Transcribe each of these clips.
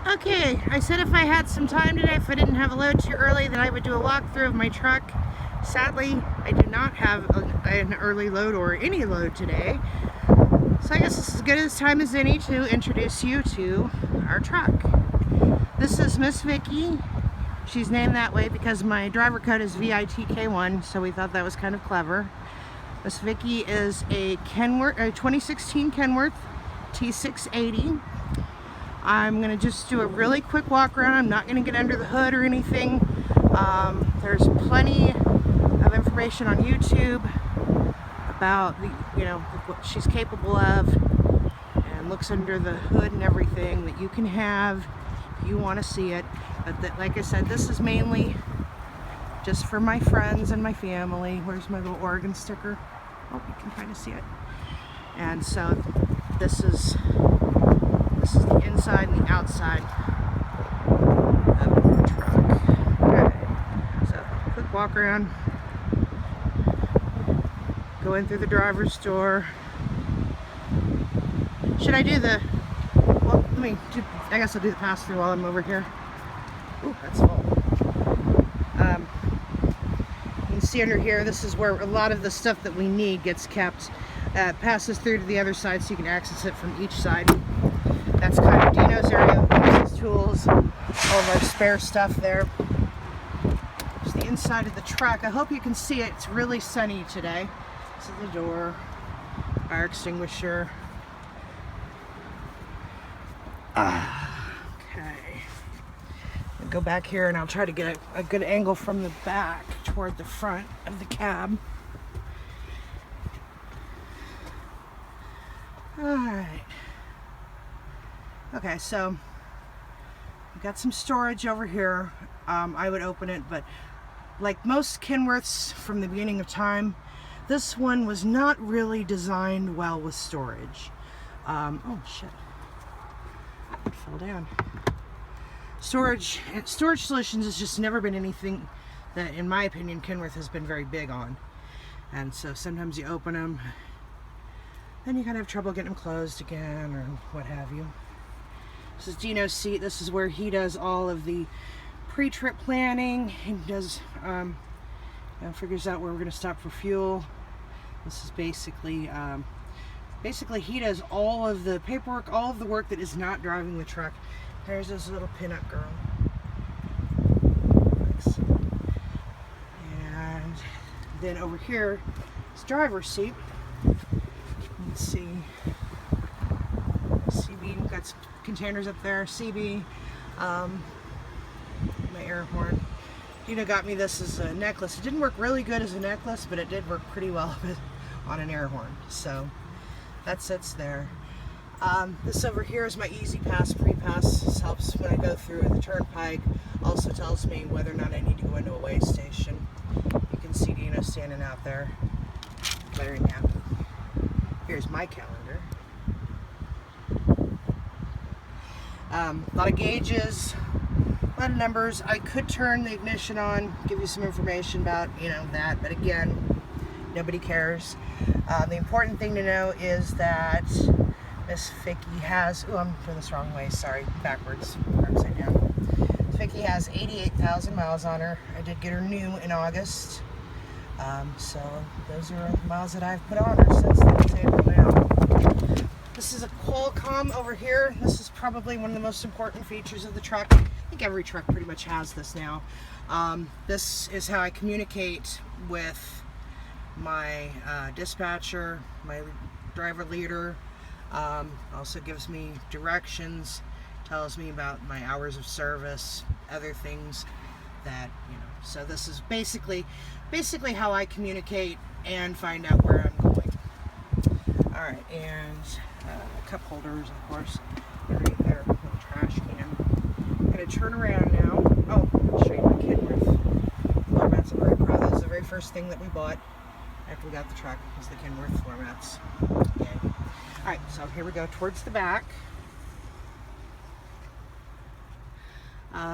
Okay, I said if I had some time today, if I didn't have a load too early, then I would do a walkthrough of my truck. Sadly, I do not have an early load or any load today. So I guess this is as good a time as any to introduce you to our truck. This is Miss Vicky. She's named that way because my driver code is VITK1, so we thought that was kind of clever. Miss Vicky is a 2016 Kenworth t680. I'm going to just do a really quick walk around. I'm not going to get under the hood or anything. There's plenty of information on YouTube about what she's capable of, and looks under the hood and everything that you can have if you want to see it. But like I said, this is mainly just for my friends and my family. Where's my little Oregon sticker? Oh, you can kind of see it. And so this is the inside and the outside of the truck. Okay, so quick walk around. Go in through the driver's door. Should I do the, well, I guess I'll do the pass through while I'm over here. Ooh, that's full. You can see under here, this is where a lot of the stuff that we need gets kept. Passes through to the other side so you can access it from each side. That's kind of Dino's area, his tools, all of our spare stuff there. There's the inside of the truck. I hope you can see it. It's really sunny today. This is the door, fire extinguisher. Okay. I'll go back here and I'll try to get a good angle from the back toward the front of the cab. Alright. Okay, so we've got some storage over here. I would open it, but like most Kenworths from the beginning of time, this one was not really designed well with storage. Oh shit. It fell down. Storage solutions has just never been anything that, in my opinion, Kenworth has been very big on. And so sometimes you open them, then you kind of have trouble getting them closed again or what have you. This is Dino's seat. This is where he does all of the pre-trip planning. He does, figures out where we're going to stop for fuel. This is basically he does all of the paperwork, all of the work that is not driving the truck. There's this little pinup girl. Thanks. And then over here is driver's seat. Let's see. CB, got some containers up there. CB, my air horn. Dino got me this as a necklace. It didn't work really good as a necklace, but it did work pretty well on an air horn. So that sits there. This over here is my Easy Pass pre-pass. This helps when I go through the turnpike. Also tells me whether or not I need to go into a weigh station. You can see Dino standing out there, very happy. Here's my calendar. A lot of gauges, a lot of numbers. I could turn the ignition on, give you some information about, that, but again, nobody cares. The important thing to know is that Miss Vicky has, I'm doing this wrong way, sorry, backwards, upside down. Miss Vicky has 88,000 miles on her. I did get her new in August. So those are the miles that I've put on her since then. This is a Qualcomm over here. This is probably one of the most important features of the truck. I think every truck pretty much has this now. This is how I communicate with my dispatcher, my driver leader. Also gives me directions, tells me about my hours of service, other things that, so this is basically how I communicate and find out where I'm going. Alright, and cup holders, of course, underneath there, little trash can. I'm going to turn around now. Oh, I'll show you my Kenworth floor mats. I'm very proud. That was the very first thing that we bought after we got the truck, was the Kenworth floor mats. Yay. Alright, so here we go towards the back.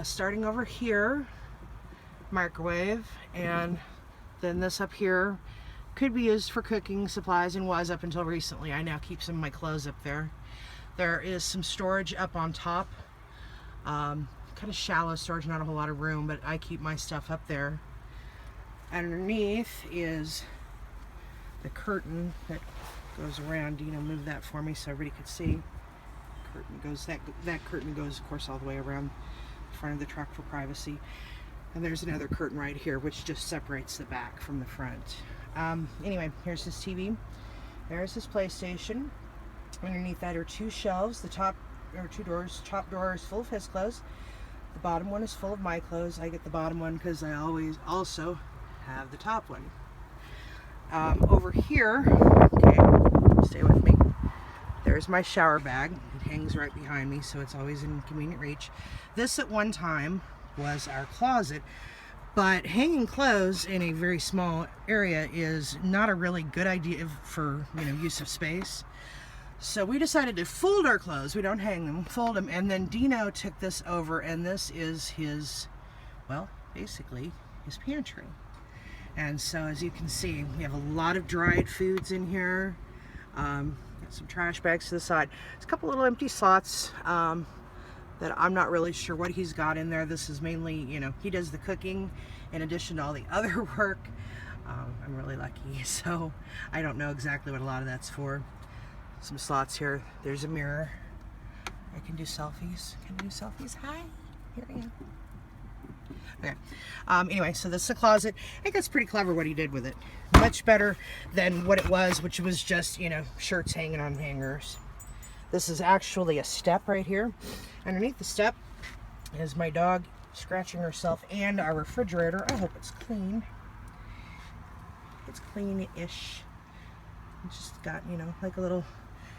Starting over here, microwave, and then this up here could be used for cooking supplies and was up until recently. I now keep some of my clothes up there. There is some storage up on top Kind of shallow storage, not a whole lot of room, but I keep my stuff up there. Underneath is the curtain that goes around. Dino, move that for me so everybody could see. Curtain goes, that curtain goes, of course, all the way around the front of the truck for privacy. And there's another curtain right here, which just separates the back from the front. Anyway, here's his TV. There's his PlayStation. Underneath that are two shelves. The top, or two doors. Top door is full of his clothes. The bottom one is full of my clothes. I get the bottom one because I always also have the top one. Over here, okay, stay with me. There's my shower bag. It hangs right behind me, so it's always in convenient reach. This at one time was our closet, but hanging clothes in a very small area is not a really good idea for, use of space. So we decided to fold our clothes. We don't hang them, fold them, and then Dino took this over, and this is his, well, basically his pantry. And so as you can see, we have a lot of dried foods in here. Got some trash bags to the side. There's a couple little empty slots that I'm not really sure what he's got in there. This is mainly, he does the cooking in addition to all the other work. I'm really lucky, so I don't know exactly what a lot of that's for. Some slots here. There's a mirror. I can do selfies. Can I do selfies? Hi. Here I am. Okay. Anyway, so this is a closet. I think that's pretty clever what he did with it. Much better than what it was, which was just, shirts hanging on hangers. This is actually a step right here. Underneath the step is my dog scratching herself and our refrigerator. I hope it's clean. It's clean-ish. It's just got, like a little,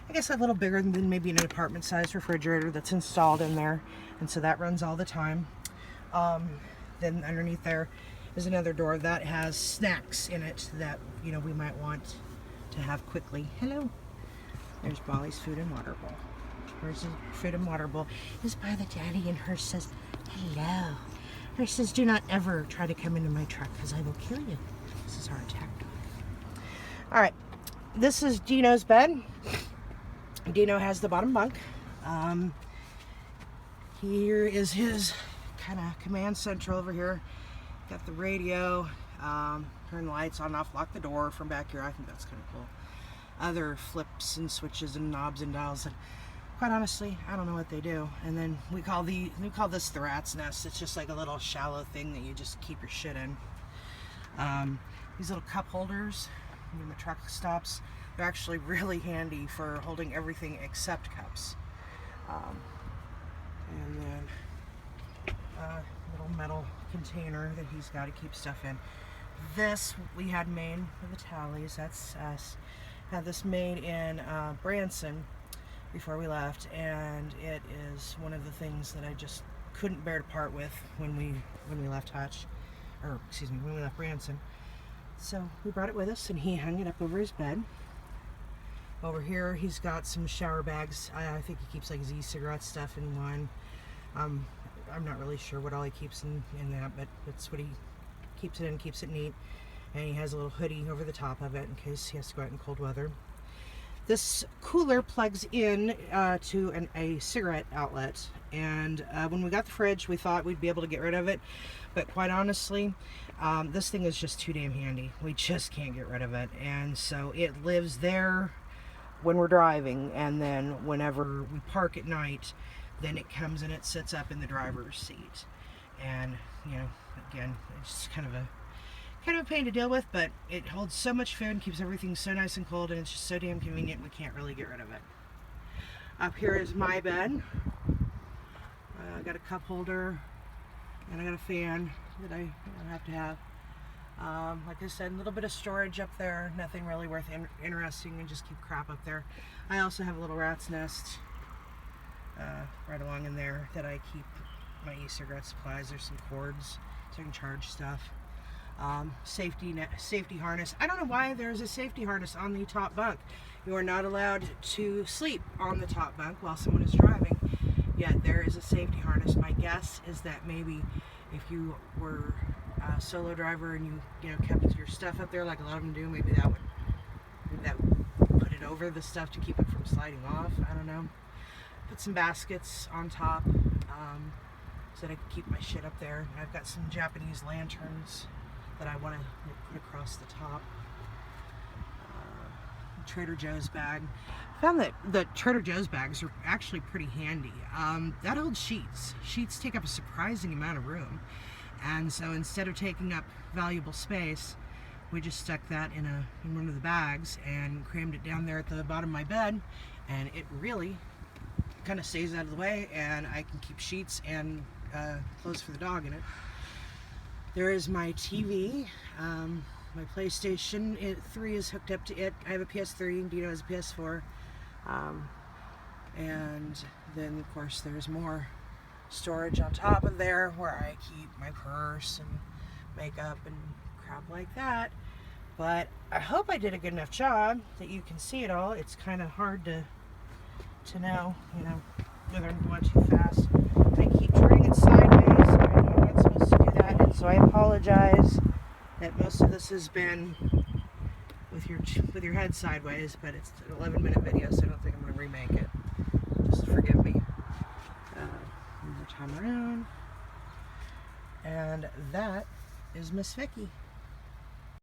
I guess a little bigger than maybe an apartment-sized refrigerator that's installed in there. And so that runs all the time. Then underneath there is another door that has snacks in it that, we might want to have quickly. Hello. There's Bolly's food and water bowl. Hers food and water bowl is by the daddy, and hers says, hello. Hers says, do not ever try to come into my truck because I will kill you. This is our attack dog. All right. This is Dino's bed. Dino has the bottom bunk. Here is his kind of command central over here. Got the radio, turn the lights on and off, lock the door from back here. I think that's kind of cool. Other flips and switches and knobs and dials, and quite honestly, I don't know what they do. And then we call this the rat's nest. It's just like a little shallow thing that you just keep your shit in. These little cup holders when the truck stops, they're actually really handy for holding everything except cups. And then little metal container that he's got to keep stuff in. This we had made with the tallies. That's us. Had this made in Branson before we left, and it is one of the things that I just couldn't bear to part with when we left Hutch, or excuse me, when we left Branson. So we brought it with us, and he hung it up over his bed. Over here, he's got some shower bags. I think he keeps like his e-cigarette stuff in one. I'm not really sure what all he keeps in that, but that's what he keeps it in, keeps it neat. And he has a little hoodie over the top of it in case he has to go out in cold weather. This cooler plugs in to a cigarette outlet, and when we got the fridge, we thought we'd be able to get rid of it, but quite honestly, this thing is just too damn handy. We just can't get rid of it, and so it lives there when we're driving, and then whenever we park at night, then it comes and it sits up in the driver's seat. And again, it's just kind of a pain to deal with, but it holds so much food and keeps everything so nice and cold, and it's just so damn convenient we can't really get rid of it. Up here is my bed. I got a cup holder, and I got a fan that I have to have. Like I said, a little bit of storage up there, nothing really worth interesting, and just keep crap up there. I also have a little rat's nest right along in there that I keep my e-cigarette supplies. There's some cords so I can charge stuff. Safety harness. I don't know why there's a safety harness on the top bunk. You are not allowed to sleep on the top bunk while someone is driving, yet there is a safety harness. My guess is that maybe if you were a solo driver and you kept your stuff up there like a lot of them do, maybe that would put it over the stuff to keep it from sliding off. I don't know. Put some baskets on top. so that I can keep my shit up there. And I've got some Japanese lanterns that I want to put across the top. Trader Joe's bag. I found that the Trader Joe's bags are actually pretty handy. That holds sheets. Sheets take up a surprising amount of room. And so instead of taking up valuable space, we just stuck that in one of the bags and crammed it down there at the bottom of my bed, and it really kind of stays out of the way, and I can keep sheets and clothes for the dog in it. There is my TV. My PlayStation 3 is hooked up to it. I have a PS3, and Dino has a PS4. And then, of course, there's more storage on top of there where I keep my purse and makeup and crap like that. But I hope I did a good enough job that you can see it all. It's kind of hard to know, whether I'm going too fast. I keep turning it sideways. I know I'm not supposed to do that, and so I apologize that most of this has been with your head sideways, but it's an 11-minute video, so I don't think I'm going to remake it. Just forgive me. One more time around. And that is Miss Vicky.